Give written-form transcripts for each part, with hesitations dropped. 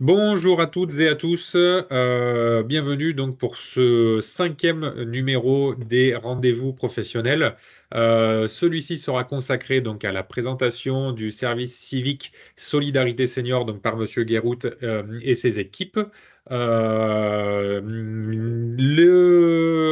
Bonjour à toutes et à tous, bienvenue donc pour ce cinquième numéro des rendez-vous professionnels. Celui-ci sera consacré donc à la présentation du service civique Solidarité Senior donc par Monsieur Guérout et ses équipes. Le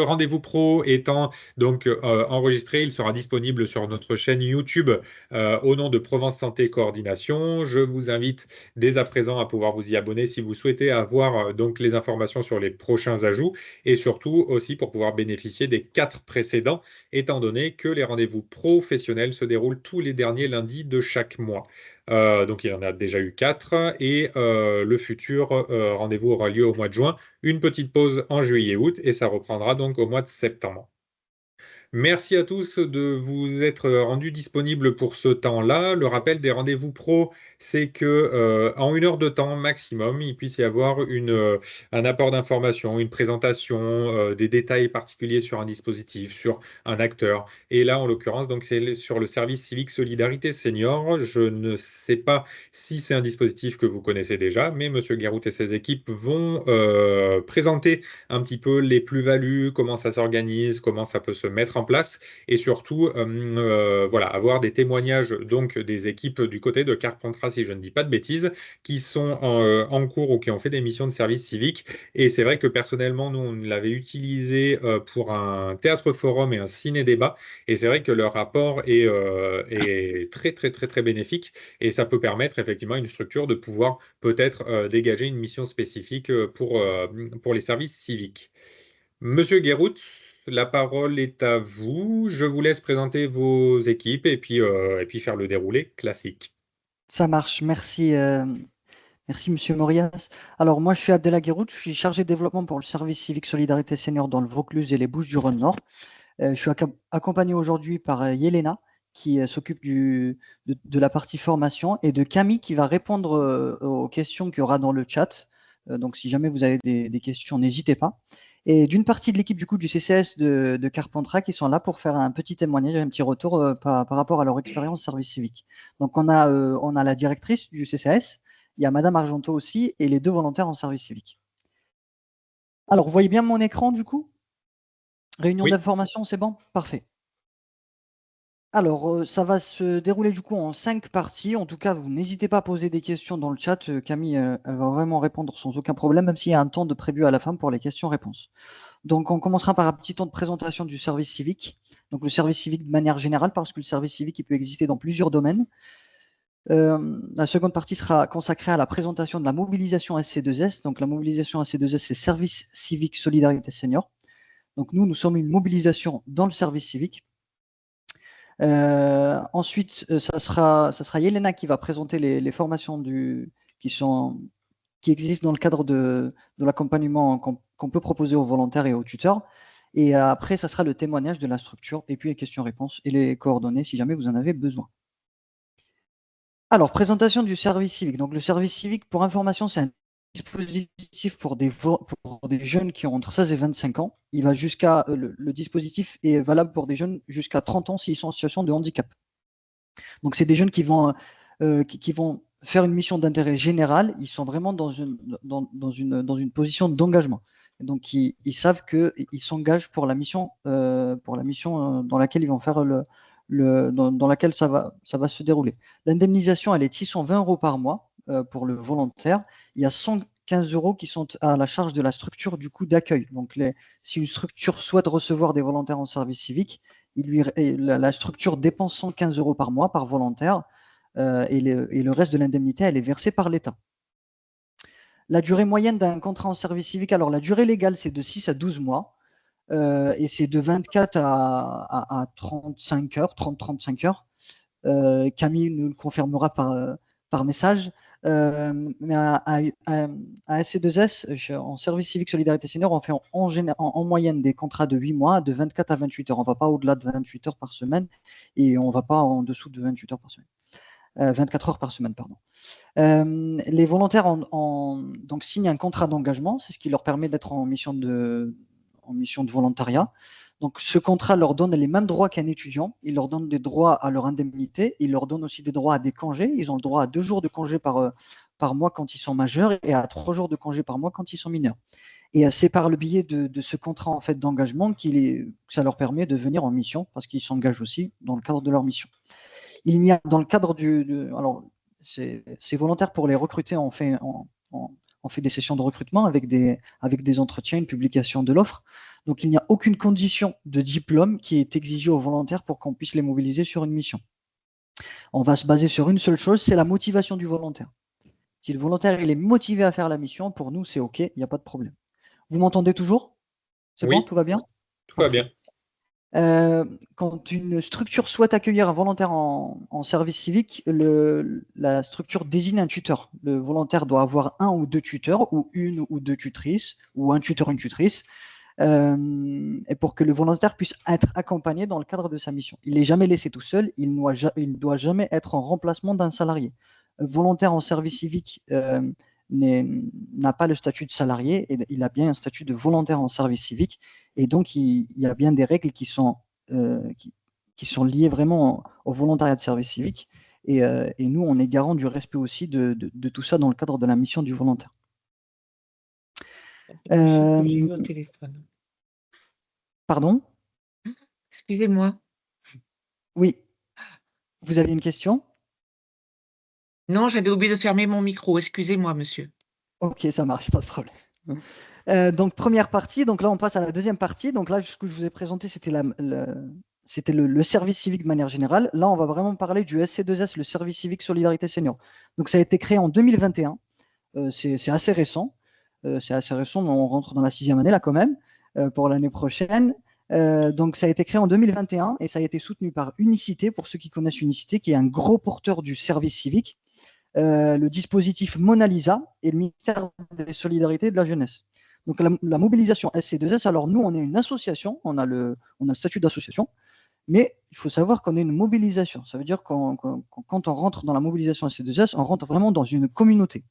rendez-vous pro étant donc enregistré, il sera disponible sur notre chaîne YouTube au nom de Provence Santé Coordination. Je vous invite dès à présent à pouvoir vous y abonner si vous souhaitez avoir donc les informations sur les prochains ajouts et surtout aussi pour pouvoir bénéficier des 4 précédents, étant donné que les rendez-vous professionnels se déroulent tous les derniers lundis de chaque mois. Donc il y en a déjà eu 4 et le futur rendez-vous aura lieu au mois de juin, une petite pause en juillet-août et ça reprendra donc au mois de septembre. Merci à tous de vous être rendus disponibles pour ce temps-là. Le rappel des rendez-vous pro, c'est que en 1 heure de temps maximum, il puisse y avoir un apport d'information, une présentation, des détails particuliers sur un dispositif, sur un acteur. Et là, en l'occurrence, donc c'est sur le service civique Solidarité Senior. Je ne sais pas si c'est un dispositif que vous connaissez déjà, mais Monsieur Guérout et ses équipes vont présenter un petit peu les plus-values, comment ça s'organise, comment ça peut se mettre en place, et surtout, voilà, avoir des témoignages donc des équipes du côté de Carpentras, si je ne dis pas de bêtises, qui sont en cours ou qui ont fait des missions de service civique. Et c'est vrai que personnellement, nous, on l'avait utilisé pour un théâtre forum et un ciné-débat, et c'est vrai que leur rapport est très, très, très, très bénéfique, et ça peut permettre effectivement à une structure de pouvoir peut-être dégager une mission spécifique pour les services civiques. Monsieur Guérout, la parole est à vous. Je vous laisse présenter vos équipes et puis faire le déroulé classique. Ça marche, merci Monsieur Morias. Alors moi je suis Abdellah Guérout, je suis chargé de développement pour le service civique Solidarité Senior dans le Vaucluse et les Bouches-du-Rhône Nord. Je suis accompagné aujourd'hui par Yelena qui s'occupe de la partie formation et de Camille qui va répondre aux questions qu'il y aura dans le chat. Donc si jamais vous avez des questions, n'hésitez pas. Et d'une partie de l'équipe du CCS de Carpentras qui sont là pour faire un petit témoignage, un petit retour par rapport à leur expérience service civique. Donc on a la directrice du CCS, il y a Madame Argento aussi et les 2 volontaires en service civique. Alors vous voyez bien mon écran du coup? Réunion Oui, d'information, c'est bon? Parfait. Alors, ça va se dérouler du coup en 5 parties. En tout cas, vous n'hésitez pas à poser des questions dans le chat. Camille, elle va vraiment répondre sans aucun problème, même s'il y a un temps de prévu à la fin pour les questions-réponses. Donc, on commencera par un petit temps de présentation du service civique. Donc, le service civique de manière générale, parce que le service civique, il peut exister dans plusieurs domaines. La seconde partie sera consacrée à la présentation de la mobilisation SC2S. Donc, la mobilisation SC2S, c'est Service civique Solidarité Senior. Donc, nous sommes une mobilisation dans le service civique. Ensuite, ça sera Yelena qui va présenter les formations qui existent dans le cadre de l'accompagnement qu'on peut proposer aux volontaires et aux tuteurs. Et après, ça sera le témoignage de la structure et puis les questions-réponses et les coordonnées si jamais vous en avez besoin. Alors, présentation du service civique. Donc, le service civique, pour information, c'est un dispositif pour des jeunes qui ont entre 16 et 25 ans. Il va jusqu'à le dispositif est valable pour des jeunes jusqu'à 30 ans s'ils sont en situation de handicap. Donc, c'est des jeunes qui vont faire une mission d'intérêt général. Ils sont vraiment dans une position d'engagement. Donc, ils savent qu'ils s'engagent pour la mission dans laquelle ils vont faire dans laquelle ça va se dérouler. L'indemnisation, elle est 620 euros par mois pour le volontaire. Il y a 115 euros qui sont à la charge de la structure du coût d'accueil. Donc, si une structure souhaite recevoir des volontaires en service civique, la structure dépense 115 euros par mois par volontaire et le reste de l'indemnité, elle est versée par l'État. La durée moyenne d'un contrat en service civique, alors la durée légale, c'est de 6 à 12 mois et c'est de 24 à 35 heures, 30-35 heures. Camille nous le confirmera par message. Mais à SC2S, en service civique Solidarité Senior, on fait en moyenne des contrats de 8 mois, de 24 à 28 heures. On ne va pas au-delà de 28 heures par semaine et on ne va pas en dessous de 28 heures par semaine. 24 heures par semaine, pardon. Les volontaires donc, signent un contrat d'engagement, c'est ce qui leur permet d'être en mission de volontariat. Donc, ce contrat leur donne les mêmes droits qu'un étudiant. Il leur donne des droits à leur indemnité. Il leur donne aussi des droits à des congés. Ils ont le droit à 2 jours de congés par mois quand ils sont majeurs et à 3 jours de congé par mois quand ils sont mineurs. Et c'est par le biais de ce contrat en fait, d'engagement que ça leur permet de venir en mission parce qu'ils s'engagent aussi dans le cadre de leur mission. Il n'y a dans le cadre alors c'est volontaire pour les recruter, on fait des sessions de recrutement avec des entretiens, une publication de l'offre. Donc il n'y a aucune condition de diplôme qui est exigée aux volontaires pour qu'on puisse les mobiliser sur une mission. On va se baser sur une seule chose, c'est la motivation du volontaire. Si le volontaire il est motivé à faire la mission, pour nous c'est OK, il n'y a pas de problème. Vous m'entendez toujours? C'est bon, Oui, tout va bien? tout va Parfait. bien. Quand une structure souhaite accueillir un volontaire en service civique, la structure désigne un tuteur. Le volontaire doit avoir un ou deux tuteurs, ou une ou deux tutrices, ou un tuteur, une tutrice, et pour que le volontaire puisse être accompagné dans le cadre de sa mission. Il n'est jamais laissé tout seul, il ne doit jamais être en remplacement d'un salarié. Volontaire en service civique n'a pas le statut de salarié, et il a bien un statut de volontaire en service civique, et donc il y a bien des règles qui sont liées vraiment au volontariat de service civique, et nous, on est garant du respect aussi de tout ça dans le cadre de la mission du volontaire. J'ai eu au téléphone. Pardon? Excusez-moi. Oui. Vous aviez une question? Non, j'avais oublié de fermer mon micro. Excusez-moi, monsieur. Ok, ça marche, pas de problème. Donc, première partie. Donc là, on passe à la deuxième partie. Donc là, ce que je vous ai présenté, c'était le service civique de manière générale. Là, on va vraiment parler du SC2S, le service civique Solidarité Senior. Donc, ça a été créé en 2021. C'est assez récent. C'est assez récent, mais on rentre dans la 6e année là quand même, pour l'année prochaine. Donc, ça a été créé en 2021 et ça a été soutenu par Unicité, pour ceux qui connaissent Unicité, qui est un gros porteur du service civique, le dispositif Mona Lisa et le ministère des Solidarités et de la Jeunesse. Donc, la mobilisation SC2S, alors nous, on est une association, on a le statut d'association, mais il faut savoir qu'on est une mobilisation. Ça veut dire quand on rentre dans la mobilisation SC2S, on rentre vraiment dans une communauté.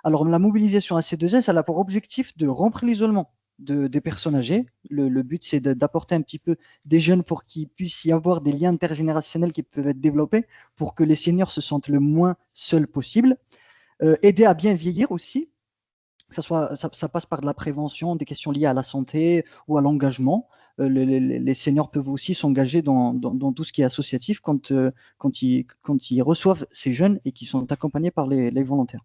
Alors, la mobilisation SC2S, elle a pour objectif de rompre l'isolement des personnes âgées. Le but, c'est d'apporter un petit peu des jeunes pour qu'il puisse y avoir des liens intergénérationnels qui peuvent être développés pour que les seniors se sentent le moins seuls possible. Aider à bien vieillir aussi. Ça passe par de la prévention, des questions liées à la santé ou à l'engagement. Les seniors peuvent aussi s'engager dans tout ce qui est associatif quand ils reçoivent ces jeunes et qui sont accompagnés par les volontaires.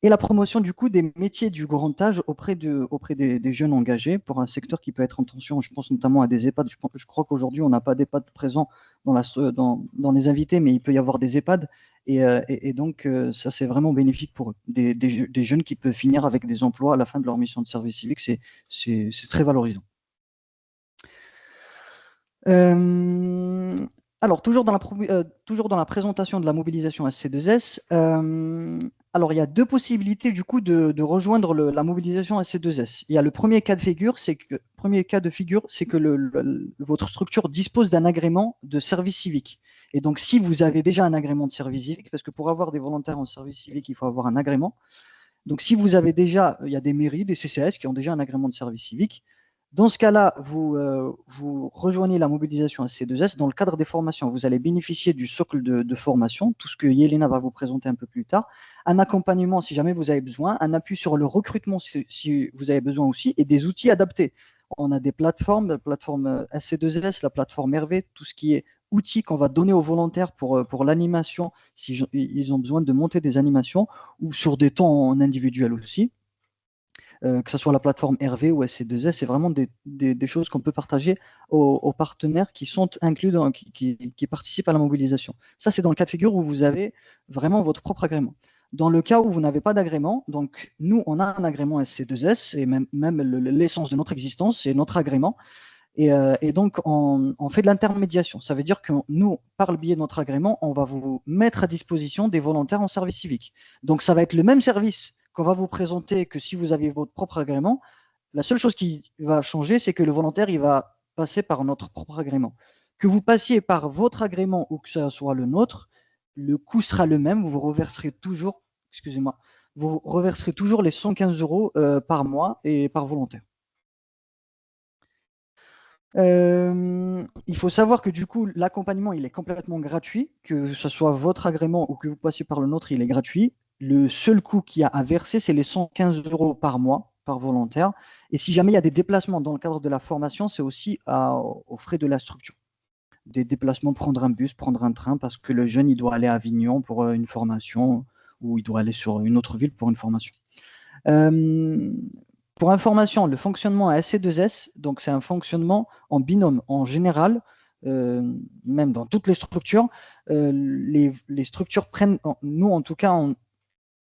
Et la promotion du coup des métiers du grand âge auprès des jeunes engagés pour un secteur qui peut être en tension. Je pense notamment à des EHPAD. Je crois qu'aujourd'hui, on n'a pas d'EHPAD présents dans les invités, mais il peut y avoir des EHPAD. Et donc, ça, c'est vraiment bénéfique pour eux. Des jeunes qui peuvent finir avec des emplois à la fin de leur mission de service civique, c'est très valorisant. Alors, toujours dans la présentation de la mobilisation SC2S, alors il y a deux possibilités du coup de rejoindre la mobilisation SC2S. Il y a le premier cas de figure, c'est que votre structure dispose d'un agrément de service civique. Et donc, si vous avez déjà un agrément de service civique, parce que pour avoir des volontaires en service civique, il faut avoir un agrément. Donc, si vous avez déjà, il y a des mairies, des CCAS qui ont déjà un agrément de service civique. Dans ce cas-là, vous rejoignez la mobilisation SC2S. Dans le cadre des formations, vous allez bénéficier du socle de formation, tout ce que Yelena va vous présenter un peu plus tard, un accompagnement si jamais vous avez besoin, un appui sur le recrutement si vous avez besoin aussi, et des outils adaptés. On a des plateformes, la plateforme SC2S, la plateforme Hervé, tout ce qui est outils qu'on va donner aux volontaires pour l'animation, si ils ont besoin de monter des animations, ou sur des temps en individuel aussi. Que ce soit la plateforme Hervé ou SC2S, c'est vraiment des choses qu'on peut partager aux partenaires qui sont inclus, qui participent à la mobilisation. Ça, c'est dans le cas de figure où vous avez vraiment votre propre agrément. Dans le cas où vous n'avez pas d'agrément, donc nous, on a un agrément SC2S, et même l'essence de notre existence, c'est notre agrément. Et donc, on fait de l'intermédiation. Ça veut dire que nous, par le biais de notre agrément, on va vous mettre à disposition des volontaires en service civique. Donc, ça va être le même service qu'on va vous présenter que si vous aviez votre propre agrément. La seule chose qui va changer, c'est que le volontaire, il va passer par notre propre agrément. Que vous passiez par votre agrément ou que ce soit le nôtre, le coût sera le même. Vous reverserez toujours, excusez-moi, vous reverserez toujours les 115 € par mois et par volontaire. Il faut savoir que du coup, l'accompagnement, il est complètement gratuit, que ce soit votre agrément ou que vous passiez par le nôtre, il est gratuit. Le seul coût qu'il y a à verser, c'est les 115 € par mois par volontaire. Et si jamais il y a des déplacements dans le cadre de la formation, c'est aussi aux frais de la structure. Des déplacements, prendre un bus, prendre un train, parce que le jeune, il doit aller à Avignon pour une formation, ou il doit aller sur une autre ville pour une formation. Pour information, le fonctionnement à SC2S, donc c'est un fonctionnement en binôme. En général, même dans toutes les structures, les structures prennent, nous en tout cas,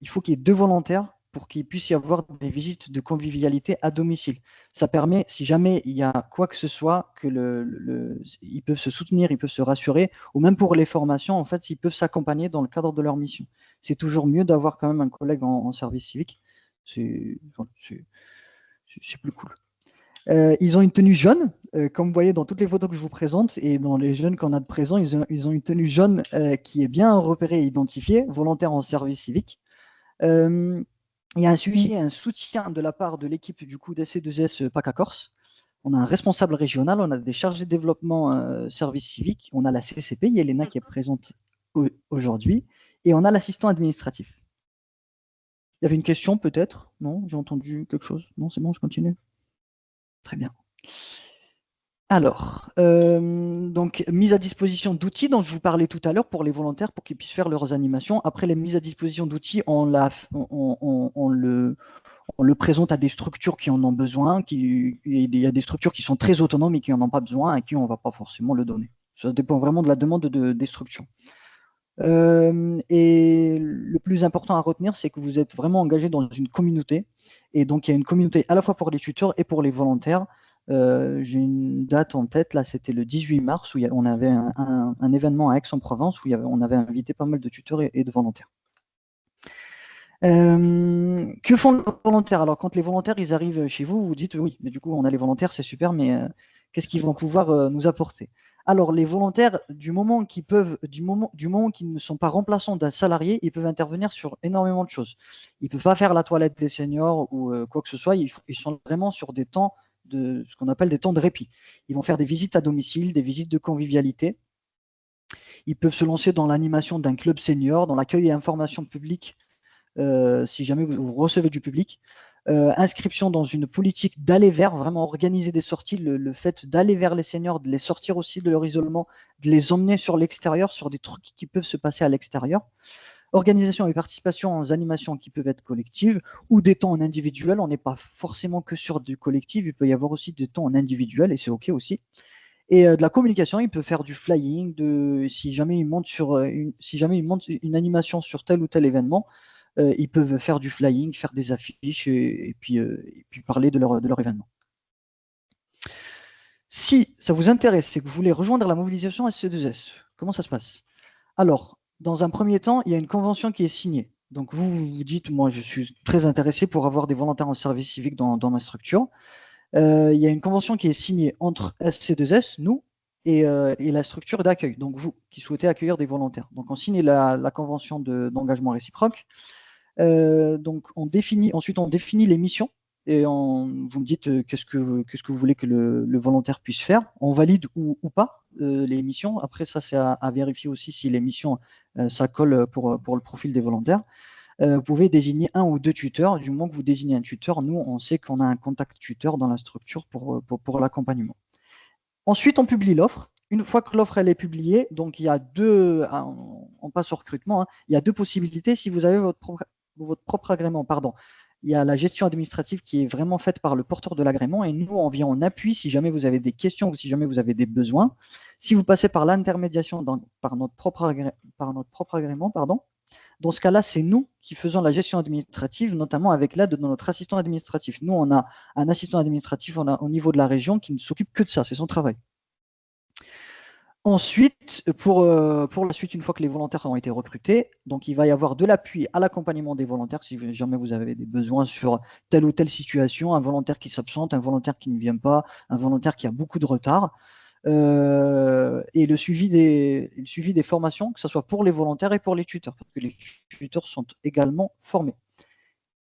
il faut qu'il y ait 2 volontaires pour qu'il puisse y avoir des visites de convivialité à domicile. Ça permet, si jamais il y a quoi que ce soit, que ils peuvent se soutenir, ils peuvent se rassurer, ou même pour les formations, en fait, ils peuvent s'accompagner dans le cadre de leur mission. C'est toujours mieux d'avoir quand même un collègue en service civique. C'est plus cool. Ils ont une tenue jaune, comme vous voyez dans toutes les photos que je vous présente, et dans les jeunes qu'on a de présent, ils ont une tenue jaune qui est bien repérée et identifiée, volontaire en service civique. Il y a un suivi et un soutien de la part de l'équipe du coup d'SC2S PACA Corse. On a un responsable régional, on a des chargés de développement service civique, on a la CCP, Yelena qui est présente aujourd'hui, et on a l'assistant administratif. Il y avait une question peut-être? Non? J'ai entendu quelque chose? Non, c'est bon, je continue? Très bien. Alors, donc mise à disposition d'outils dont je vous parlais tout à l'heure pour les volontaires pour qu'ils puissent faire leurs animations. Après les mises à disposition d'outils, on le présente à des structures qui en ont besoin. Il y a des structures qui sont très autonomes et qui n'en ont pas besoin, à qui on ne va pas forcément le donner. Ça dépend vraiment de la demande des structures. Et le plus important à retenir, c'est que vous êtes vraiment engagé dans une communauté. Et donc, il y a une communauté à la fois pour les tuteurs et pour les volontaires. J'ai une date en tête, là, c'était le 18 mars, où on avait un événement à Aix-en-Provence, où on avait invité pas mal de tuteurs et de volontaires. Que font les volontaires? Alors, quand les volontaires ils arrivent chez vous, vous dites oui, mais du coup, on a les volontaires, c'est super, mais qu'est-ce qu'ils vont pouvoir nous apporter? Alors, les volontaires, du moment qu'ils ne sont pas remplaçants d'un salarié, ils peuvent intervenir sur énormément de choses. Ils ne peuvent pas faire la toilette des seniors ou quoi que ce soit. Ils sont vraiment sur des temps de ce qu'on appelle des temps de répit. Ils vont faire des visites à domicile, des visites de convivialité. Ils peuvent se lancer dans l'animation d'un club senior, dans l'accueil et information publique si jamais vous recevez du public. Inscription dans une politique d'aller vers, vraiment organiser des sorties, le fait d'aller vers les seniors, de les sortir aussi de leur isolement, de les emmener sur l'extérieur, sur des trucs qui peuvent se passer à l'extérieur. Organisation et participation aux animations qui peuvent être collectives ou des temps en individuel. On n'est pas forcément que sur du collectif, il peut y avoir aussi des temps en individuel et c'est OK aussi. Et de la communication, il peut faire du flying, si jamais il monte une animation sur tel ou tel événement, ils peuvent faire du flying, faire des affiches et puis parler de leur événement. Si ça vous intéresse et que vous voulez rejoindre la mobilisation SC2S, comment ça se passe? Alors, dans un premier temps, il y a une convention qui est signée. Donc vous vous dites, moi je suis très intéressé pour avoir des volontaires en service civique dans ma structure. Il y a une convention qui est signée entre SC2S, nous, et la structure d'accueil, donc vous qui souhaitez accueillir des volontaires. Donc on signe la convention d'engagement réciproque. Donc ensuite on définit les missions et vous me dites qu'est-ce que vous voulez que le volontaire puisse faire. On valide ou pas les missions. Après ça, c'est à vérifier aussi si les missions ça colle pour le profil des volontaires. Vous pouvez désigner un ou deux tuteurs. Du moment que vous désignez un tuteur, nous, on sait qu'on a un contact tuteur dans la structure pour l'accompagnement. Ensuite, on publie l'offre. Une fois que l'offre elle est publiée, donc il y a on passe au recrutement, hein. Il y a deux possibilités. Si vous avez votre propre agrément, pardon, il y a la gestion administrative qui est vraiment faite par le porteur de l'agrément et nous, on vient en appui si jamais vous avez des questions ou si jamais vous avez des besoins. Si vous passez par l'intermédiation par notre propre agrément, pardon, dans ce cas-là, c'est nous qui faisons la gestion administrative, notamment avec l'aide de notre assistant administratif. Nous, on a un assistant administratif au niveau de la région qui ne s'occupe que de ça, c'est son travail. Ensuite, pour la suite, une fois que les volontaires ont été recrutés, donc il va y avoir de l'appui à l'accompagnement des volontaires si jamais vous avez des besoins sur telle ou telle situation, un volontaire qui s'absente, un volontaire qui ne vient pas, un volontaire qui a beaucoup de retard. Et le suivi des formations, que ce soit pour les volontaires et pour les tuteurs, parce que les tuteurs sont également formés.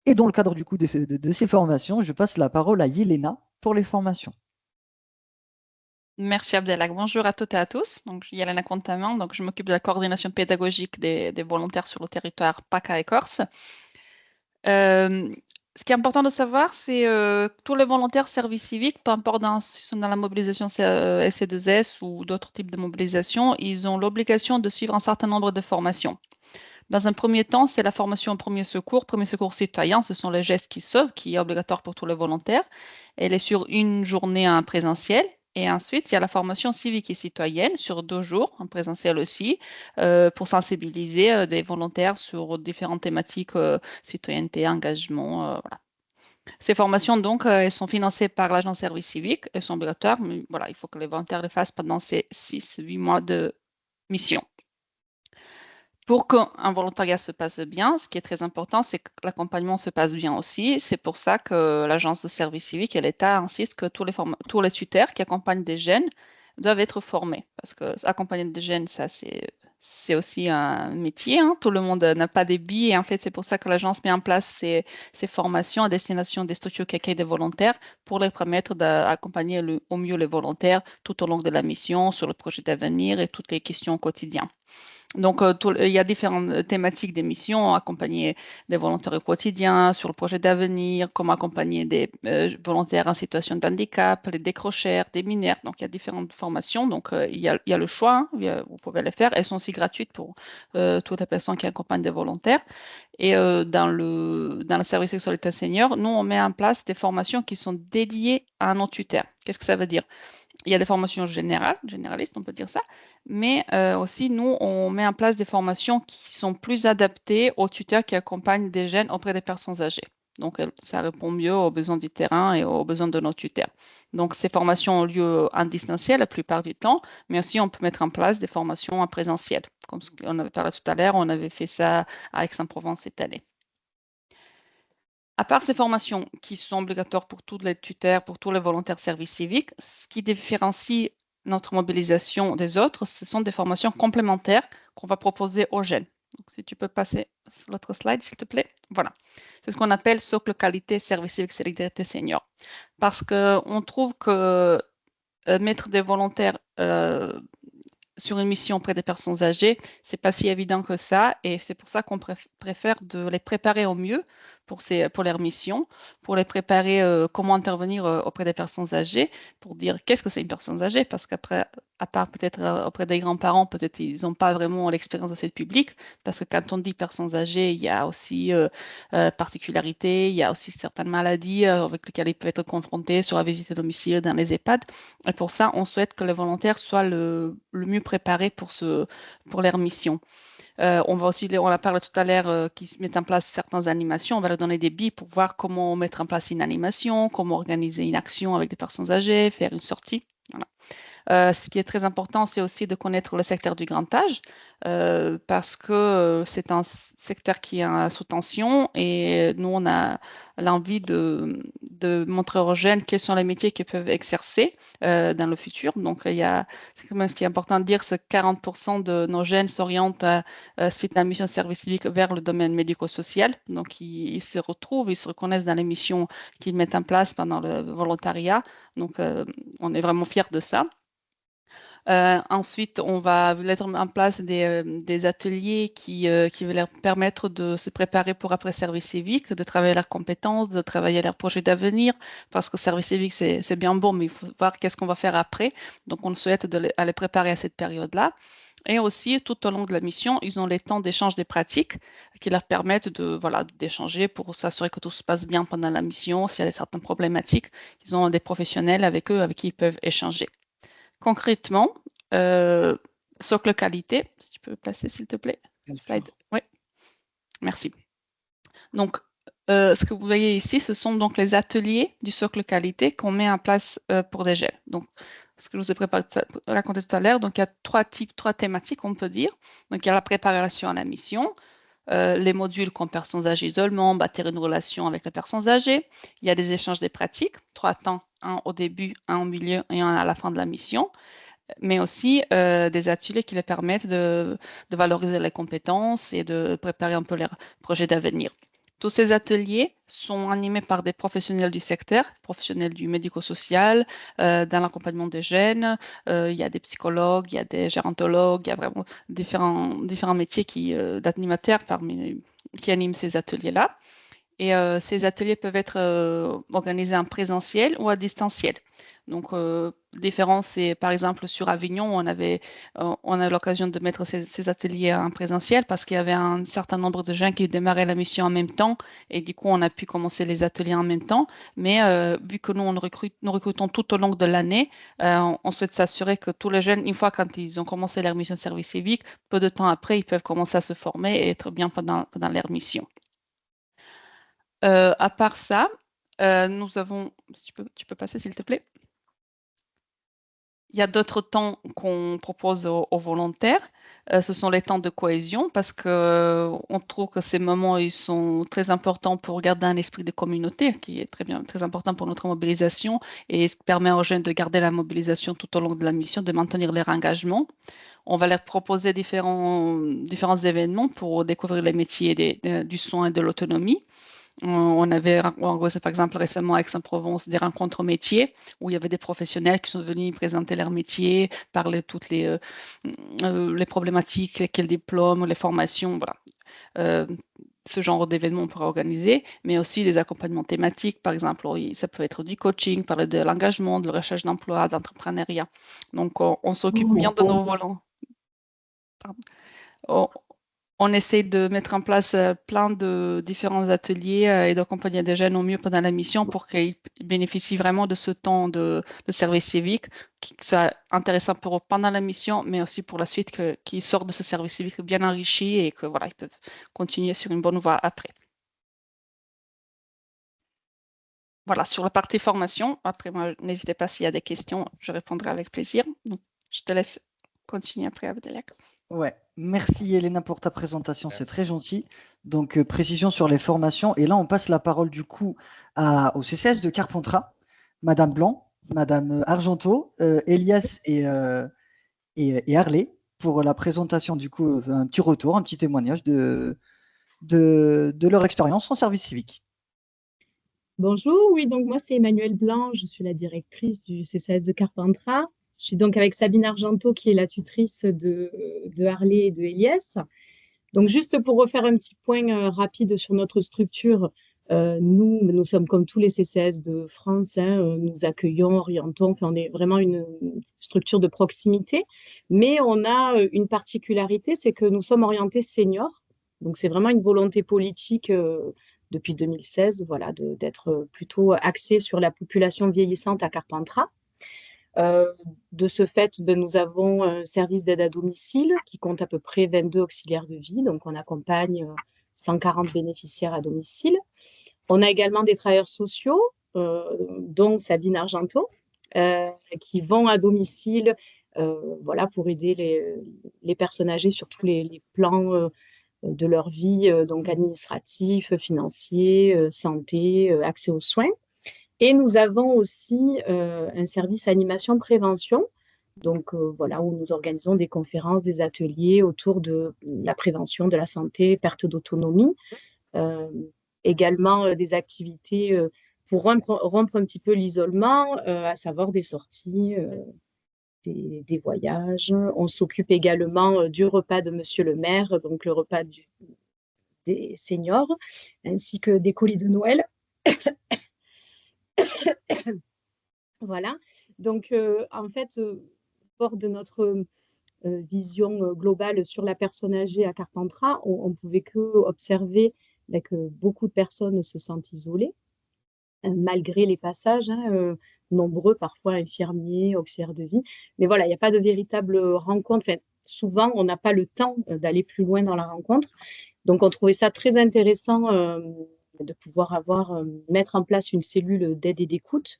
Et dans le cadre du coup de ces formations, je passe la parole à Yelena pour les formations. Merci Abdelak. Bonjour à toutes et à tous. Donc, je suis Yelena Contamin, donc je m'occupe de la coordination pédagogique des volontaires sur le territoire PACA et Corse. Ce qui est important de savoir, c'est que tous les volontaires service civique, peu importe s'ils sont dans la mobilisation SC2S ou d'autres types de mobilisation, ils ont l'obligation de suivre un certain nombre de formations. Dans un premier temps, c'est la formation au premier secours citoyen, ce sont les gestes qui sauvent, qui est obligatoire pour tous les volontaires. Elle est sur une journée en présentiel. Et ensuite, il y a la formation civique et citoyenne sur 2 jours, en présentiel aussi, pour sensibiliser des volontaires sur différentes thématiques, citoyenneté, engagement, voilà. Ces formations, donc, elles sont financées par l'agence service civique, elles sont obligatoires, mais voilà, il faut que les volontaires les fassent pendant ces 6-8 mois de mission. Pour qu'un volontariat se passe bien, ce qui est très important, c'est que l'accompagnement se passe bien aussi. C'est pour ça que l'agence de service civique et l'État insistent que tous les tuteurs qui accompagnent des jeunes doivent être formés. Parce que accompagner des jeunes, ça, c'est aussi un métier, hein. Tout le monde n'a pas des billes. Et en fait, c'est pour ça que l'agence met en place ces formations à destination des structures qui accueillent des volontaires pour leur permettre d'accompagner au mieux les volontaires tout au long de la mission, sur le projet d'avenir et toutes les questions au quotidien. Donc, il y a différentes thématiques des missions, accompagner des volontaires au quotidien, sur le projet d'avenir, comment accompagner des volontaires en situation de handicap, les décrocheurs, des mineurs. Donc, il y a différentes formations. Donc, il y a le choix, hein, vous pouvez les faire. Elles sont aussi gratuites pour toutes les personnes qui accompagnent des volontaires. Et dans le service sexualité senior, nous, on met en place des formations qui sont dédiées à nos tuteurs. Qu'est-ce que ça veut dire? Il y a des formations généralistes, on peut dire ça, mais aussi, nous, on met en place des formations qui sont plus adaptées aux tuteurs qui accompagnent des jeunes auprès des personnes âgées. Donc, ça répond mieux aux besoins du terrain et aux besoins de nos tuteurs. Donc, ces formations ont lieu en distanciel la plupart du temps, mais aussi on peut mettre en place des formations en présentiel. Comme on avait parlé tout à l'heure, on avait fait ça à Aix-en-Provence cette année. À part ces formations qui sont obligatoires pour tous les tuteurs, pour tous les volontaires service civique, ce qui différencie notre mobilisation des autres, ce sont des formations complémentaires qu'on va proposer aux jeunes. Donc, si tu peux passer sur l'autre slide, s'il te plaît. Voilà. C'est ce qu'on appelle socle qualité service civique solidarité senior. Parce qu'on trouve que mettre des volontaires sur une mission auprès des personnes âgées, c'est pas si évident que ça, et c'est pour ça qu'on préfère de les préparer au mieux pour leur mission, pour les préparer comment intervenir auprès des personnes âgées, pour dire qu'est-ce que c'est une personne âgée, parce qu'après, à part peut-être auprès des grands-parents, peut-être ils n'ont pas vraiment l'expérience de ce public, parce que quand on dit personnes âgées, il y a aussi particularités, il y a aussi certaines maladies avec lesquelles ils peuvent être confrontés sur la visite à domicile dans les EHPAD. Et pour ça, on souhaite que les volontaires soient le mieux préparés pour leur mission. On a parlé tout à l'heure qu'ils mettent en place certaines animations. On va leur donner des billes pour voir comment mettre en place une animation, comment organiser une action avec des personnes âgées, faire une sortie. Voilà. Ce qui est très important, c'est aussi de connaître le secteur du grand âge, parce que c'est un secteur qui est sous tension et nous, on a l'envie de montrer aux jeunes quels sont les métiers qu'ils peuvent exercer dans le futur. Donc, ce qui est important de dire, c'est que 40% de nos jeunes s'orientent suite à la mission de service civique vers le domaine médico-social. Donc, ils se retrouvent, ils se reconnaissent dans les missions qu'ils mettent en place pendant le volontariat. Donc, on est vraiment fiers de ça. Ensuite, on va mettre en place des ateliers qui vont leur permettre de se préparer pour après service civique, de travailler leurs compétences, de travailler leurs projets d'avenir, parce que service civique, c'est bien bon, mais il faut voir qu'est-ce qu'on va faire après. Donc, on souhaite les préparer à cette période-là. Et aussi, tout au long de la mission, ils ont les temps d'échange des pratiques qui leur permettent d'échanger pour s'assurer que tout se passe bien pendant la mission. S'il y a certaines problématiques, ils ont des professionnels avec eux avec qui ils peuvent échanger. Concrètement, socle qualité, si tu peux placer s'il te plaît. Slide. Oui, merci. Donc, ce que vous voyez ici, ce sont donc les ateliers du socle qualité qu'on met en place pour des jeunes. Donc, ce que je vous ai raconté tout à l'heure, donc il y a trois thématiques, on peut dire. Donc, il y a la préparation à la mission, les modules comme personnes âgées isolement, bâtir une relation avec les personnes âgées. Il y a des échanges des pratiques, 3 temps, un au début, un au milieu et un à la fin de la mission, mais aussi des ateliers qui leur permettent de valoriser les compétences et de préparer un peu leurs projets d'avenir. Tous ces ateliers sont animés par des professionnels du secteur, professionnels du médico-social, dans l'accompagnement des jeunes. Il y a des psychologues, il y a des gérontologues, il y a vraiment différents métiers d'animateurs qui animent ces ateliers-là. Et ces ateliers peuvent être organisés en présentiel ou à distanciel. Donc, différence, c'est par exemple sur Avignon, on a eu l'occasion de mettre ces ateliers en présentiel parce qu'il y avait un certain nombre de gens qui démarraient la mission en même temps et du coup, on a pu commencer les ateliers en même temps. Mais vu que nous recrutons tout au long de l'année, on souhaite s'assurer que tous les jeunes, une fois quand ils ont commencé leur mission de service civique, peu de temps après, ils peuvent commencer à se former et être bien pendant leur mission. À part ça, nous avons, si tu peux passer s'il te plaît. Il y a d'autres temps qu'on propose aux volontaires. Ce sont les temps de cohésion parce qu'on trouve que ces moments ils sont très importants pour garder un esprit de communauté qui est très important pour notre mobilisation et ce qui permet aux jeunes de garder la mobilisation tout au long de la mission, de maintenir leur engagement. On va leur proposer différents événements pour découvrir les métiers du soin et de l'autonomie. On avait organisé par exemple récemment à Aix-en-Provence des rencontres métiers où il y avait des professionnels qui sont venus présenter leur métier, parler de toutes les problématiques, quels diplômes, les formations, voilà. Ce genre d'événements on pourra organiser, mais aussi des accompagnements thématiques, par exemple, ça peut être du coaching, parler de l'engagement, de la recherche d'emploi, d'entrepreneuriat. Donc, on s'occupe bien de nos volants. On essaie de mettre en place plein de différents ateliers et d'accompagner des jeunes au mieux pendant la mission pour qu'ils bénéficient vraiment de ce temps de service civique, qui soit intéressant pour eux pendant la mission, mais aussi pour la suite, qu'ils sortent de ce service civique bien enrichi et que voilà, ils peuvent continuer sur une bonne voie après. Voilà, sur la partie formation, après, moi, n'hésitez pas s'il y a des questions, je répondrai avec plaisir. Donc, je te laisse continuer après, Abdelak. Ouais, merci Elena pour ta présentation, c'est très gentil. Donc, précision sur les formations. Et là, on passe la parole du coup au CCS de Carpentras, Madame Blanc, Madame Argenteau, Elias et Harley pour la présentation du coup, un petit retour, un petit témoignage de leur expérience en service civique. Bonjour, oui, donc moi c'est Emmanuelle Blanc, je suis la directrice du CCS de Carpentras. Je suis donc avec Sabine Argenteau qui est la tutrice de Harley et de Elias. Donc juste pour refaire un petit point rapide sur notre structure, nous sommes comme tous les CCS de France, hein, nous accueillons, orientons, enfin on est vraiment une structure de proximité, mais on a une particularité, c'est que nous sommes orientés seniors, donc c'est vraiment une volonté politique depuis 2016, voilà, d'être plutôt axé sur la population vieillissante à Carpentras. De ce fait, nous avons un service d'aide à domicile qui compte à peu près 22 auxiliaires de vie. Donc, on accompagne 140 bénéficiaires à domicile. On a également des travailleurs sociaux, dont Sabine Argenteau, qui vont à domicile voilà, pour aider les personnes âgées sur tous les plans de leur vie, donc administratif, financier, santé, accès aux soins. Et nous avons aussi un service animation prévention, donc voilà, où nous organisons des conférences, des ateliers autour de la prévention de la santé, perte d'autonomie, également des activités pour rompre un petit peu l'isolement, à savoir des sorties, des voyages. On s'occupe également du repas de Monsieur le maire, donc le repas des seniors, ainsi que des colis de Noël. Voilà, donc en fait, fort de notre vision globale sur la personne âgée à Carpentras, on ne pouvait que observer que beaucoup de personnes se sentent isolées, malgré les passages, hein, nombreux, parfois infirmiers, auxiliaires de vie. Mais voilà, il n'y a pas de véritable rencontre. Enfin, souvent, on n'a pas le temps d'aller plus loin dans la rencontre. Donc, on trouvait ça très intéressant de pouvoir mettre en place une cellule d'aide et d'écoute.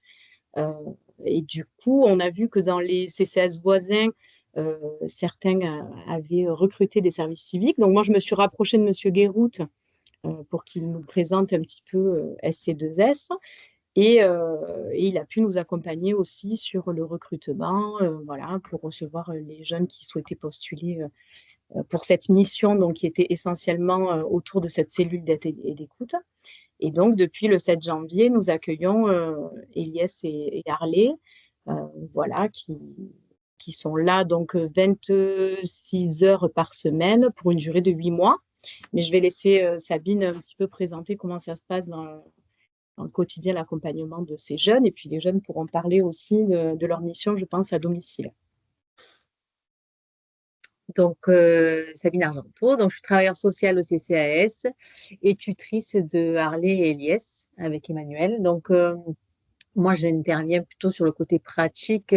Et du coup, on a vu que dans les CCS voisins, certains avaient recruté des services civiques. Donc, moi, je me suis rapprochée de M. Guérout pour qu'il nous présente un petit peu SC2S. Et il a pu nous accompagner aussi sur le recrutement, voilà, pour recevoir les jeunes qui souhaitaient postuler pour cette mission donc, qui était essentiellement autour de cette cellule d'aide et d'écoute. Et donc, depuis le 7 janvier, nous accueillons Eliès et Harley, voilà, qui sont là donc 26 heures par semaine pour une durée de 8 mois. Mais je vais laisser Sabine un petit peu présenter comment ça se passe dans le quotidien, l'accompagnement de ces jeunes. Et puis, les jeunes pourront parler aussi de leur mission, je pense, à domicile. Donc, Sabine Argenteau, donc je suis travailleuse sociale au CCAS et tutrice de Harley et Eliès avec Emmanuel. Donc, moi, j'interviens plutôt sur le côté pratique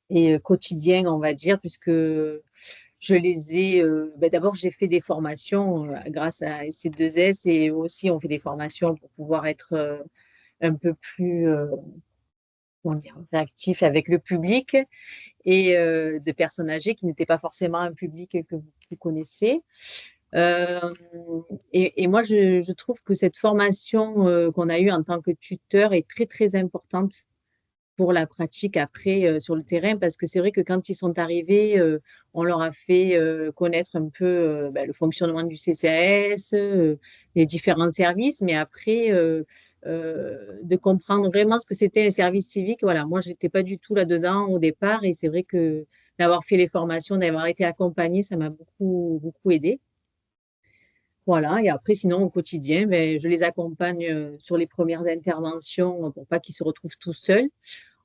et quotidien, on va dire, puisque je les ai. D'abord, j'ai fait des formations grâce à SC2S et aussi on fait des formations pour pouvoir être un peu plus comment dire, réactif avec le public et de personnes âgées qui n'étaient pas forcément un public que vous connaissez. Et moi, je trouve que cette formation qu'on a eue en tant que tuteur est très, très importante pour la pratique après sur le terrain, parce que c'est vrai que quand ils sont arrivés, on leur a fait connaître un peu le fonctionnement du CCAS, les différents services, mais après, de comprendre vraiment ce que c'était un service civique. Voilà, moi, je n'étais pas du tout là-dedans au départ, et c'est vrai que d'avoir fait les formations, d'avoir été accompagnée, ça m'a beaucoup, beaucoup aidée. Voilà, et après, sinon, au quotidien, je les accompagne sur les premières interventions pour pas qu'ils se retrouvent tout seuls.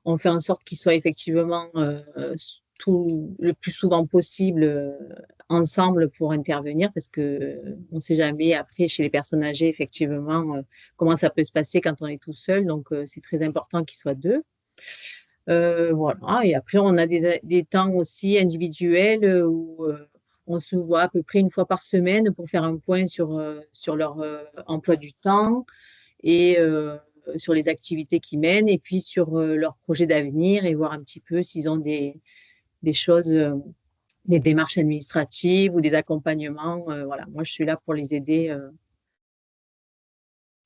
On fait en sorte qu'ils soient effectivement le plus souvent possible ensemble pour intervenir, parce que on ne sait jamais après chez les personnes âgées effectivement comment ça peut se passer quand on est tout seul. Donc c'est très important qu'ils soient deux. Voilà. Et après on a des temps aussi individuels où on se voit à peu près une fois par semaine pour faire un point sur leur emploi du temps et sur les activités qu'ils mènent et puis sur leurs projets d'avenir et voir un petit peu s'ils ont des choses, des démarches administratives ou des accompagnements. Voilà, moi, je suis là pour les aider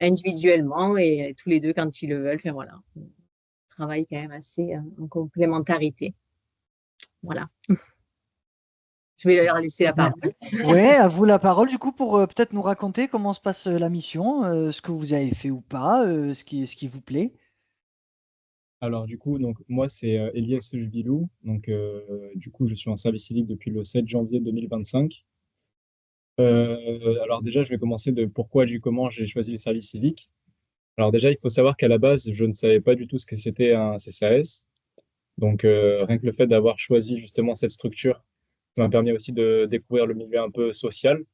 individuellement et tous les deux quand ils le veulent. Enfin, voilà, on travaille quand même assez en complémentarité. Voilà. Je vais leur laisser la parole. Ouais, à vous la parole du coup pour peut-être nous raconter comment se passe la mission, ce que vous avez fait ou pas, ce qui vous plaît. Alors du coup, donc moi c'est Elias Jbilou. Donc du coup, je suis en service civique depuis le 7 janvier 2025. Alors déjà, je vais commencer de pourquoi du comment j'ai choisi le service civique. Alors déjà, il faut savoir qu'à la base, je ne savais pas du tout ce que c'était un CCAS. Donc rien que le fait d'avoir choisi justement cette structure, ça m'a permis aussi de découvrir le milieu un peu social,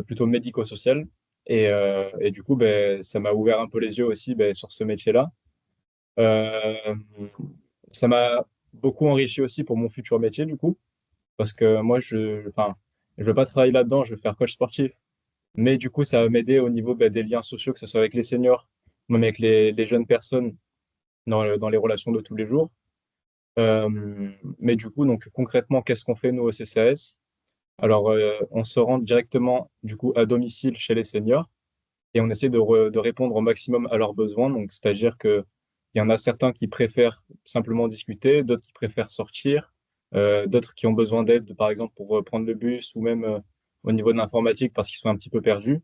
plutôt médico-social. Et du coup, ça m'a ouvert un peu les yeux aussi sur ce métier-là. Euh, Ça m'a beaucoup enrichi aussi pour mon futur métier, du coup, parce que moi, enfin, je veux pas travailler là-dedans, je veux faire coach sportif. Mais du coup, ça va m'aider au niveau des liens sociaux, que ce soit avec les seniors, même avec les jeunes personnes dans les relations de tous les jours. Mais du coup, donc concrètement, qu'est-ce qu'on fait nous au CCAS? Alors, on se rend directement du coup à domicile chez les seniors et on essaie de répondre au maximum à leurs besoins. Donc, c'est-à-dire que il y en a certains qui préfèrent simplement discuter, d'autres qui préfèrent sortir, d'autres qui ont besoin d'aide, par exemple, pour prendre le bus ou même au niveau de l'informatique parce qu'ils sont un petit peu perdus.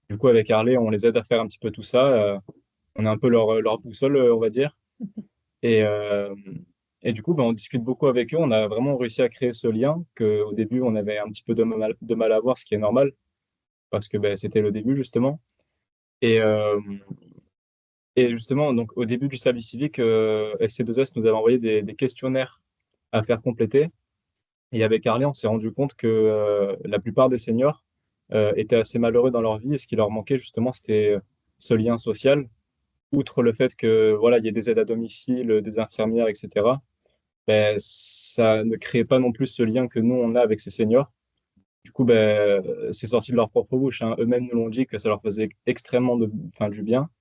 Du coup, avec Harley, on les aide à faire un petit peu tout ça. On est un peu leur boussole, on va dire. Et, euh, et du coup, on discute beaucoup avec eux. On a vraiment réussi à créer ce lien qu'au début, on avait un petit peu de mal à voir, ce qui est normal parce que c'était le début, justement. Et, euh, et justement, donc, au début du service civique, SC2S nous avait envoyé des questionnaires à faire compléter. Et avec Harley, on s'est rendu compte que la plupart des seniors étaient assez malheureux dans leur vie et ce qui leur manquait, justement, c'était ce lien social. Outre le fait que voilà, il y ait des aides à domicile, des infirmières, etc., ça ne créait pas non plus ce lien que nous, on a avec ces seniors. Du coup, c'est sorti de leur propre bouche, hein. Eux-mêmes nous l'ont dit que ça leur faisait extrêmement du bien.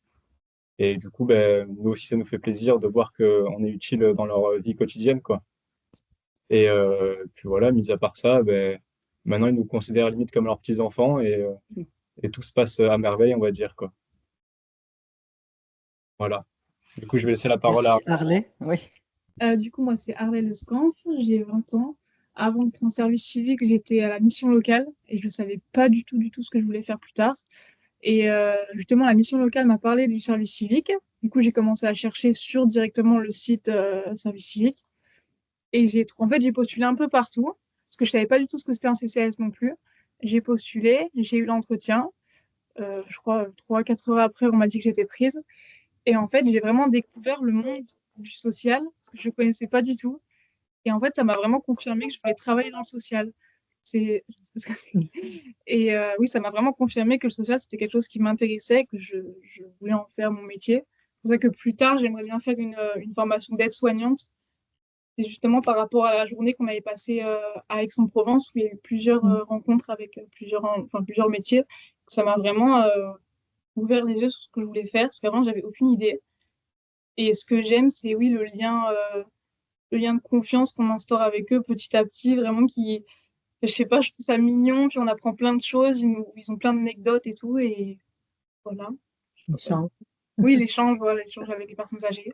Et du coup, nous aussi, ça nous fait plaisir de voir qu'on est utile dans leur vie quotidienne, quoi. Et puis voilà, mis à part ça, maintenant, ils nous considèrent limite comme leurs petits-enfants et tout se passe à merveille, on va dire, quoi. Voilà. Du coup, je vais laisser la parole Merci à... Harley. Oui. Du coup, moi, c'est Harley Le Scanf, j'ai 20 ans. avant d'être en service civique, j'étais à la mission locale et je ne savais pas du tout ce que je voulais faire plus tard. Et justement, la mission locale m'a parlé du service civique. Du coup, j'ai commencé à chercher sur directement le site service civique. Et en fait, j'ai postulé un peu partout parce que je savais pas du tout ce que c'était un CCAS non plus. J'ai postulé, j'ai eu l'entretien. Je crois 3-4 heures après, on m'a dit que j'étais prise. Et en fait, j'ai vraiment découvert le monde du social que je connaissais pas du tout. Et en fait, ça m'a vraiment confirmé que je voulais travailler dans le social. C'est... Et oui, ça m'a vraiment confirmé que le social, c'était quelque chose qui m'intéressait, que je voulais en faire mon métier. C'est pour ça que plus tard, j'aimerais bien faire une formation d'aide-soignante. C'est justement par rapport à la journée qu'on avait passée à Aix-en-Provence, où il y a eu plusieurs rencontres avec plusieurs métiers. Ça m'a vraiment ouvert les yeux sur ce que je voulais faire, parce qu'avant, j'avais aucune idée. Et ce que j'aime, c'est oui, le lien de confiance qu'on instaure avec eux petit à petit, vraiment je sais pas, je trouve ça mignon, puis on apprend plein de choses, ils ont plein d'anecdotes et tout, et voilà. L'échange. Oui, l'échange avec les personnes âgées.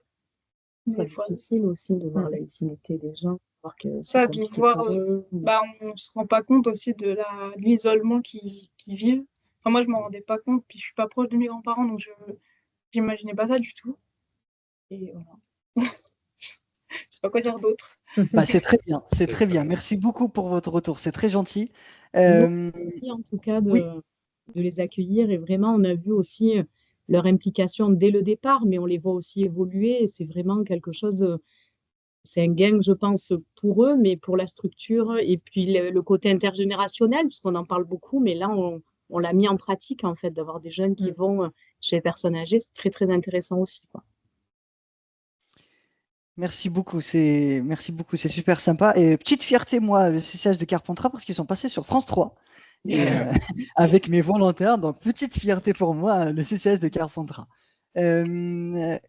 C'est Des fois. difficile aussi de voir l'intimité des gens, voir que c'est Ça, de compliqué voir, pour eux. on se rend pas compte aussi de l'isolement qu'ils vivent. Enfin, moi, je m'en rendais pas compte, puis je suis pas proche de mes grands-parents, donc je n'imaginais pas ça du tout. Et voilà. Je sais pas quoi dire d'autre. Bah, c'est très bien, c'est très bien. Merci beaucoup pour votre retour, c'est très gentil. Merci en tout cas oui. de les accueillir et vraiment on a vu aussi leur implication dès le départ, mais on les voit aussi évoluer et c'est vraiment quelque chose, c'est un gain je pense pour eux, mais pour la structure et puis le côté intergénérationnel, puisqu'on en parle beaucoup, mais là on l'a mis en pratique en fait, d'avoir des jeunes qui vont chez les personnes âgées, c'est très très intéressant aussi, quoi. Merci beaucoup, c'est super sympa. Et petite fierté, moi, le CCH de Carpentras, parce qu'ils sont passés sur France 3 et, avec mes volontaires. Donc, petite fierté pour moi, le CCH de Carpentras. C'est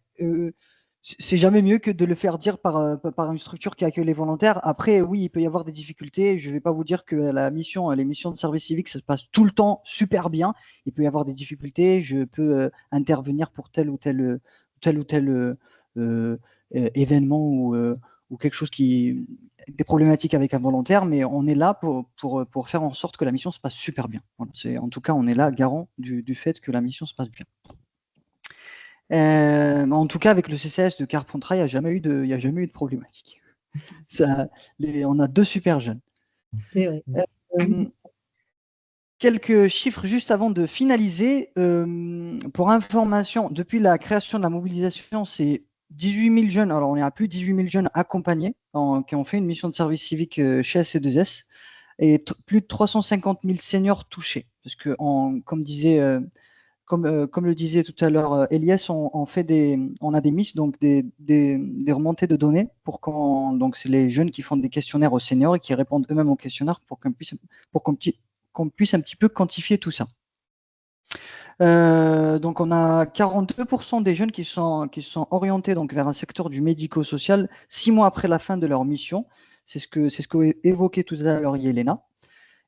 jamais mieux que de le faire dire par une structure qui accueille les volontaires. Après, oui, il peut y avoir des difficultés. Je ne vais pas vous dire que les missions de service civique, ça se passe tout le temps super bien. Il peut y avoir des difficultés. Je peux intervenir pour tel ou tel événement ou quelque chose des problématiques avec un volontaire, mais on est là pour faire en sorte que la mission se passe super bien. Voilà, en tout cas, on est là garant du fait que la mission se passe bien. En tout cas, avec le CCS de Carpentras, il n'y a jamais eu de problématique. On a 2 super jeunes. C'est vrai. Quelques chiffres juste avant de finaliser. Pour information, depuis la création de la mobilisation, c'est 18 000 jeunes. Alors, on est à plus de 18 000 jeunes accompagnés qui ont fait une mission de service civique chez SC2S et plus de 350 000 seniors touchés. Parce que, comme le disait tout à l'heure Elias, on a des miss, donc des remontées de données donc c'est les jeunes qui font des questionnaires aux seniors et qui répondent eux-mêmes aux questionnaires pour qu'on puisse un petit peu quantifier tout ça. Donc on a 42% des jeunes qui sont orientés donc vers un secteur du médico-social 6 mois après la fin de leur mission. C'est ce que évoquait tout à l'heure Yelena.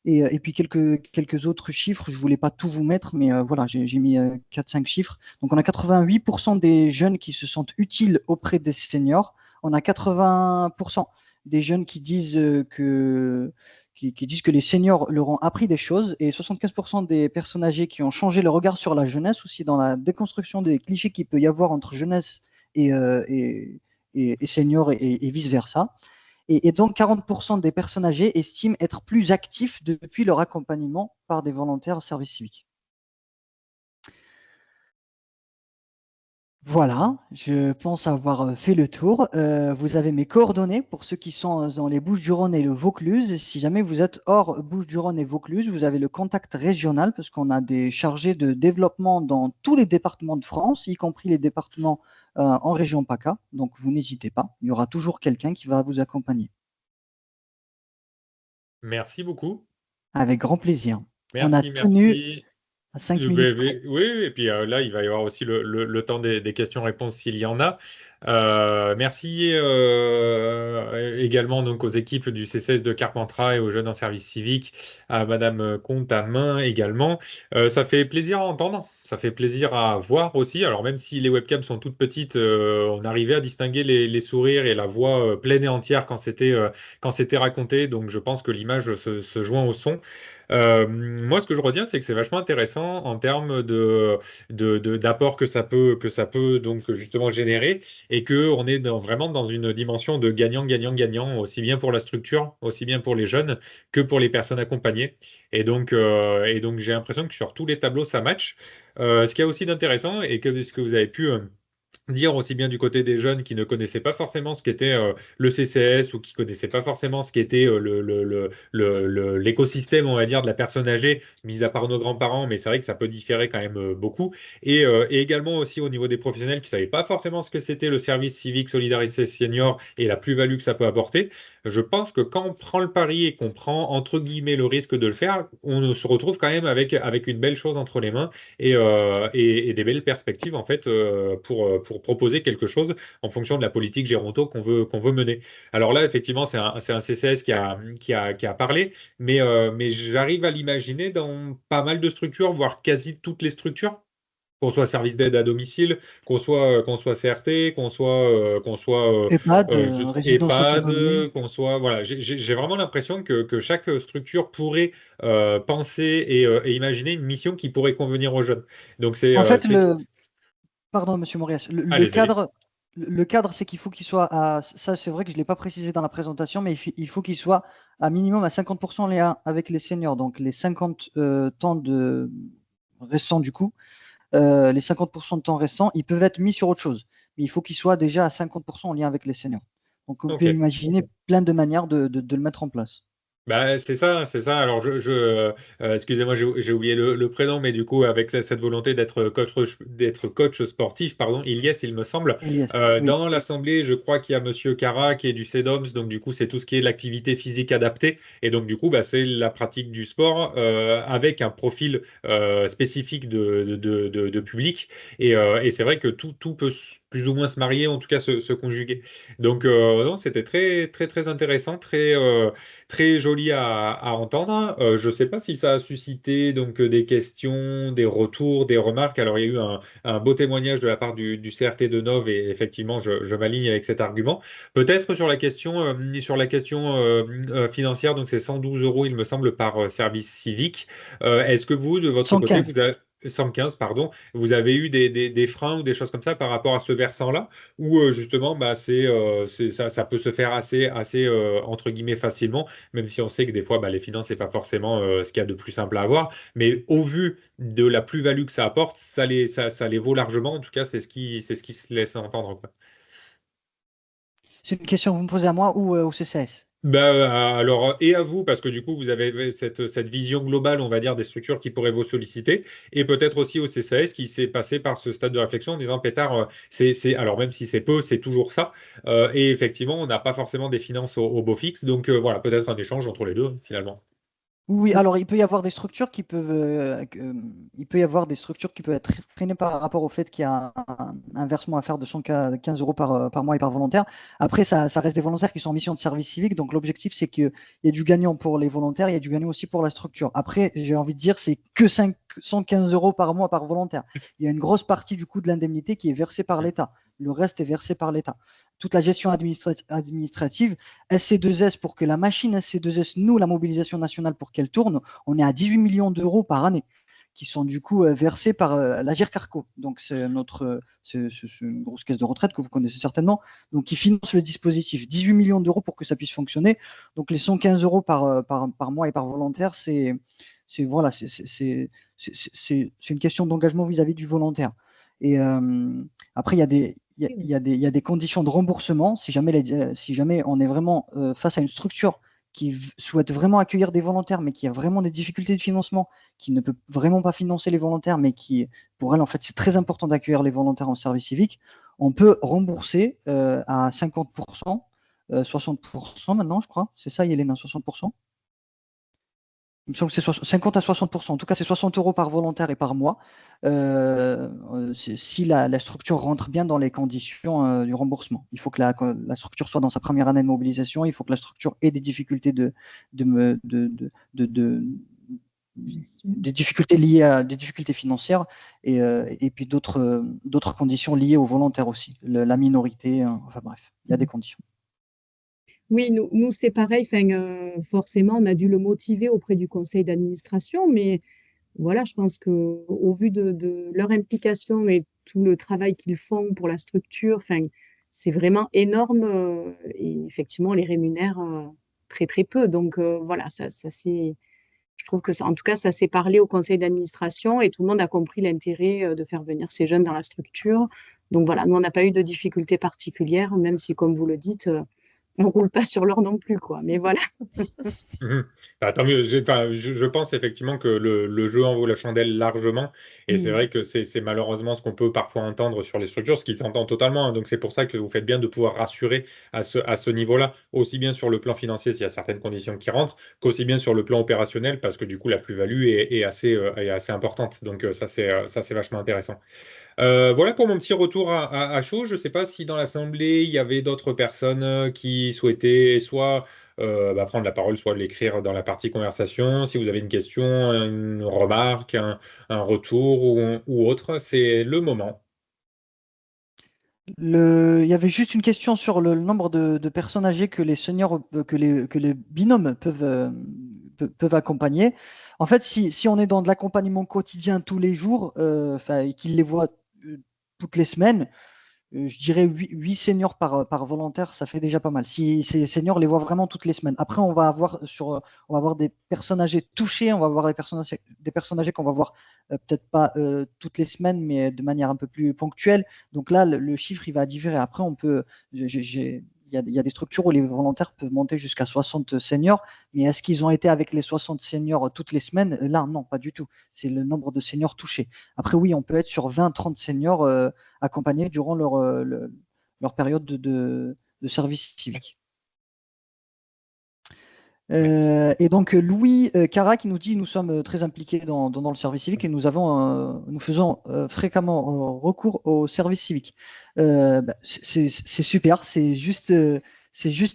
Et puis quelques autres chiffres, je ne voulais pas tout vous mettre, mais voilà, j'ai mis 4-5 chiffres. Donc on a 88% des jeunes qui se sentent utiles auprès des seniors. On a 80% des jeunes qui disent que les seniors leur ont appris des choses et 75% des personnes âgées qui ont changé le regard sur la jeunesse, aussi dans la déconstruction des clichés qu'il peut y avoir entre jeunesse et seniors et vice-versa. Et donc, 40% des personnes âgées estiment être plus actifs depuis leur accompagnement par des volontaires au service civique. Voilà, je pense avoir fait le tour. Vous avez mes coordonnées pour ceux qui sont dans les Bouches-du-Rhône et le Vaucluse. Si jamais vous êtes hors Bouches-du-Rhône et Vaucluse, vous avez le contact régional parce qu'on a des chargés de développement dans tous les départements de France, y compris les départements en région PACA. Donc, vous n'hésitez pas, il y aura toujours quelqu'un qui va vous accompagner. Merci beaucoup. Avec grand plaisir. On a Merci, tenu merci. à 5 minutes près. Oui, et puis là, il va y avoir aussi le temps des questions-réponses s'il y en a. Merci également donc aux équipes du CCS de Carpentras et aux jeunes en service civique, à Madame Comte à main également. Ça fait plaisir à entendre, ça fait plaisir à voir aussi. Alors même si les webcams sont toutes petites, on arrivait à distinguer les sourires et la voix pleine et entière quand c'était raconté. Donc je pense que l'image se joint au son. Moi, ce que je retiens, c'est que c'est vachement intéressant en termes d'apport que ça peut donc justement générer et que on est vraiment dans une dimension de gagnant, gagnant, gagnant, aussi bien pour la structure, aussi bien pour les jeunes que pour les personnes accompagnées. Et donc j'ai l'impression que sur tous les tableaux, ça match. Ce qu'il y a aussi d'intéressant et que ce que vous avez pu dire aussi bien du côté des jeunes qui ne connaissaient pas forcément ce qu'était le CCS ou qui connaissaient pas forcément ce qu'était l'écosystème, on va dire, de la personne âgée, mis à part nos grands-parents, mais c'est vrai que ça peut différer quand même beaucoup. Et également aussi au niveau des professionnels qui savaient pas forcément ce que c'était le service civique solidarité senior et la plus-value que ça peut apporter. Je pense que quand on prend le pari et qu'on prend entre guillemets le risque de le faire, on se retrouve quand même avec une belle chose entre les mains et des belles perspectives en fait pour proposer quelque chose en fonction de la politique géronto qu'on veut mener. Alors là, effectivement, c'est un CCS qui a parlé, mais j'arrive à l'imaginer dans pas mal de structures, voire quasi toutes les structures. Qu'on soit service d'aide à domicile, qu'on soit CRT, qu'on soit EHPAD, résidence EHPAD, autonomie. qu'on soit voilà. J'ai vraiment l'impression que chaque structure pourrait penser et imaginer une mission qui pourrait convenir aux jeunes. Donc En fait, c'est pardon, Monsieur Morias, allez, allez. le cadre, c'est qu'il faut qu'il soit ça, c'est vrai que je ne l'ai pas précisé dans la présentation, mais il faut qu'il soit à minimum à 50% avec les seniors. Donc, les 50 temps restants, du coup, les 50% de temps restants, ils peuvent être mis sur autre chose. Mais il faut qu'ils soient déjà à 50% en lien avec les seniors. Donc, vous pouvez Ok. imaginer plein de manières de le mettre en place. Bah, c'est ça, c'est ça. Alors, excusez-moi, j'ai oublié le prénom, mais du coup, avec cette volonté d'être coach sportif, pardon, Ilyes, il me semble. Elias, oui. Dans l'assemblée, je crois qu'il y a Monsieur Cara qui est du CEDOMS, donc du coup, c'est tout ce qui est l'activité physique adaptée, et donc du coup, bah, c'est la pratique du sport avec un profil spécifique de public, et c'est vrai que tout peut plus ou moins se marier, en tout cas se conjuguer. Donc, non, c'était très, très, très intéressant, très joli à entendre. Je ne sais pas si ça a suscité donc des questions, des retours, des remarques. Alors, il y a eu un beau témoignage de la part du CRT de Nov et effectivement, je m'aligne avec cet argument. Peut-être sur la question financière, donc c'est 112 euros, il me semble, par service civique. Est-ce que vous, de votre côté, 115. vous avez 115, pardon, vous avez eu des freins ou des choses comme ça par rapport à ce versant-là, ou justement, bah, ça peut se faire assez entre guillemets facilement, même si on sait que des fois, bah, les finances, c'est pas forcément ce qu'il y a de plus simple à avoir. Mais au vu de la plus-value que ça apporte, ça les vaut largement. En tout cas, c'est ce qui se laisse entendre, quoi. C'est une question que vous me posez à moi ou au CCS? Bah, alors, et à vous, parce que du coup, vous avez cette vision globale, on va dire, des structures qui pourraient vous solliciter, et peut-être aussi au CCAS qui s'est passé par ce stade de réflexion en disant, Pétard, alors même si c'est peu, c'est toujours ça. Et effectivement, on n'a pas forcément des finances au beau fixe, donc voilà, peut-être un échange entre les deux, finalement. Oui, alors il peut y avoir des structures qui peuvent, il peut y avoir des structures qui peuvent être freinées par rapport au fait qu'il y a un versement à faire de 115 euros par mois et par volontaire. Après, ça reste des volontaires qui sont en mission de service civique, donc l'objectif c'est qu'il y ait du gagnant pour les volontaires, il y a du gagnant aussi pour la structure. Après, j'ai envie de dire, c'est que 115 euros par mois par volontaire. Il y a une grosse partie du coût de l'indemnité qui est versée par l'État. Le reste est versé par l'État. Toute la gestion administrative, SC2S, pour que la machine SC2S, nous, la mobilisation nationale, pour qu'elle tourne, on est à 18 millions d'euros par année, qui sont du coup versés par l'Agir Carco. Donc, c'est une grosse caisse de retraite que vous connaissez certainement, donc qui finance le dispositif. 18 millions d'euros pour que ça puisse fonctionner. Donc, les 115 euros par mois et par volontaire, voilà, c'est une question d'engagement vis-à-vis du volontaire. Et après, il y a des conditions de remboursement. Si jamais on est vraiment face à une structure qui souhaite vraiment accueillir des volontaires, mais qui a vraiment des difficultés de financement, qui ne peut vraiment pas financer les volontaires, mais qui, pour elle, en fait, c'est très important d'accueillir les volontaires en service civique, on peut rembourser à 50%, 60% maintenant, je crois. C'est ça, Yélena, 60%? Il me semble que c'est 50 à 60%. En tout cas, c'est 60 euros par volontaire et par mois. Si la structure rentre bien dans les conditions du remboursement. Il faut que la structure soit dans sa première année de mobilisation. Il faut que la structure ait des difficultés des difficultés liées à des difficultés financières et puis d'autres conditions liées aux volontaires aussi. La minorité, enfin bref, il y a des conditions. Oui, nous c'est pareil. Enfin, forcément, on a dû le motiver auprès du conseil d'administration, mais voilà, je pense que au vu de leur implication et tout le travail qu'ils font pour la structure, enfin, c'est vraiment énorme et effectivement, on les rémunère très très peu. Donc voilà, je trouve que ça, en tout cas, ça s'est parlé au conseil d'administration et tout le monde a compris l'intérêt de faire venir ces jeunes dans la structure. Donc voilà, nous, on n'a pas eu de difficultés particulières, même si, comme vous le dites, on roule pas sur l'or non plus, quoi. Mais voilà. Mhm. Bah, tant mieux. Enfin, je pense effectivement que le jeu en vaut la chandelle largement. Et c'est Mm. vrai que c'est malheureusement ce qu'on peut parfois entendre sur les structures, ce qui s'entend totalement, hein. Donc c'est pour ça que vous faites bien de pouvoir rassurer à ce niveau-là, aussi bien sur le plan financier s'il y a certaines conditions qui rentrent, qu'aussi bien sur le plan opérationnel, parce que du coup la plus-value est assez importante. Donc ça c'est vachement intéressant. Voilà pour mon petit retour à chaud. Je ne sais pas si dans l'Assemblée, il y avait d'autres personnes qui souhaitaient soit prendre la parole, soit l'écrire dans la partie conversation. Si vous avez une question, une remarque, un retour ou autre, c'est le moment. Il y avait juste une question sur le nombre de personnes âgées que les seniors, que les binômes peuvent accompagner. En fait, si on est dans de l'accompagnement quotidien tous les jours, et qu'ils les voient toutes les semaines, je dirais 8 seniors par volontaire, ça fait déjà pas mal. Si ces seniors les voient vraiment toutes les semaines. Après, on va avoir des personnes âgées touchées, on va avoir des personnes âgées qu'on va voir peut-être pas toutes les semaines, mais de manière un peu plus ponctuelle. Donc là, le chiffre, il va différer. Après, il y a des structures où les volontaires peuvent monter jusqu'à 60 seniors, mais est-ce qu'ils ont été avec les 60 seniors toutes les semaines? Là, non, pas du tout. C'est le nombre de seniors touchés. Après, oui, on peut être sur 20-30 seniors accompagnés durant leur période de service civique. Merci. Et donc Louis Cara qui nous dit nous sommes très impliqués dans le service civique et nous faisons fréquemment recours au service civique. C'est super, c'est juste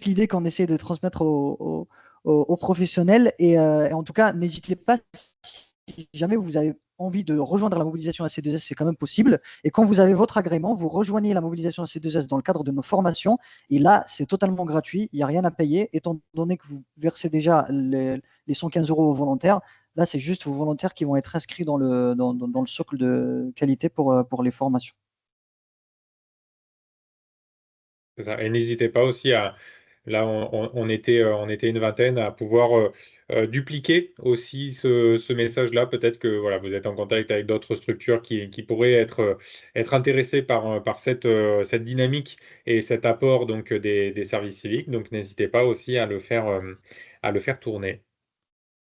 l'idée qu'on essaie de transmettre aux professionnels et en tout cas n'hésitez pas si jamais vous avez envie de rejoindre la mobilisation AC2S, c'est quand même possible. Et quand vous avez votre agrément, vous rejoignez la mobilisation AC2S dans le cadre de nos formations. Et là, c'est totalement gratuit, il n'y a rien à payer, étant donné que vous versez déjà les 115 euros aux volontaires. Là, c'est juste vos volontaires qui vont être inscrits dans le socle de qualité pour les formations. C'est ça. Et n'hésitez pas aussi à, là on était une vingtaine à pouvoir dupliquer aussi ce message-là. Peut-être que voilà, vous êtes en contact avec d'autres structures qui pourraient être intéressées par cette dynamique et cet apport donc des services civiques. Donc n'hésitez pas aussi à le faire tourner.